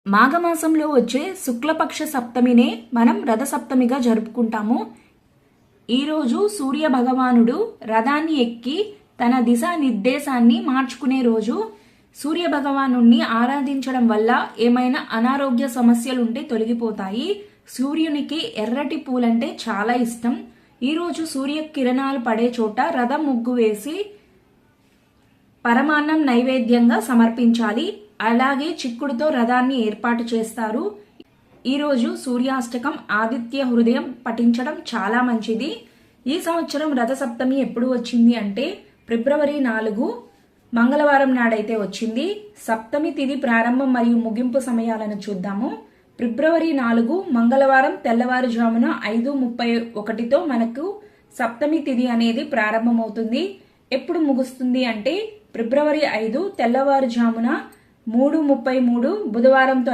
మాఘమాసంలో వచ్చే శుక్లపక్ష సప్తమినే మనం రథసప్తమిగా జరుపుకుంటాము. ఈరోజు సూర్య భగవానుడు రథాన్ని ఎక్కి తన దిశా నిర్దేశాన్ని మార్చుకునే రోజు. సూర్య భగవానుణ్ణి ఆరాధించడం వల్ల ఏమైనా అనారోగ్య సమస్యలుంటే తొలగిపోతాయి. సూర్యునికి ఎర్రటి పూలంటే చాలా ఇష్టం. ఈరోజు సూర్య కిరణాలు పడే చోట రథం ముగ్గు వేసి పరమాన్నం నైవేద్యంగా సమర్పించాలి. అలాగే చిక్కుడుతో రథాన్ని ఏర్పాటు చేస్తారు. ఈరోజు సూర్యాష్టకం ఆదిత్య హృదయం పఠించడం చాలా మంచిది. ఈ సంవత్సరం రథసప్తమి ఎప్పుడు వచ్చింది అంటే ఫిబ్రవరి 4 మంగళవారం నాడైతే వచ్చింది. సప్తమి తిథి ప్రారంభం మరియు ముగింపు సమయాలను చూద్దాము. ఫిబ్రవరి 4 మంగళవారం తెల్లవారుజామున 5:31తో మనకు సప్తమి తిథి అనేది ప్రారంభమవుతుంది. ఎప్పుడు ముగుస్తుంది అంటే ఫిబ్రవరి 5 తెల్లవారుజామున 3:33 బుధవారంతో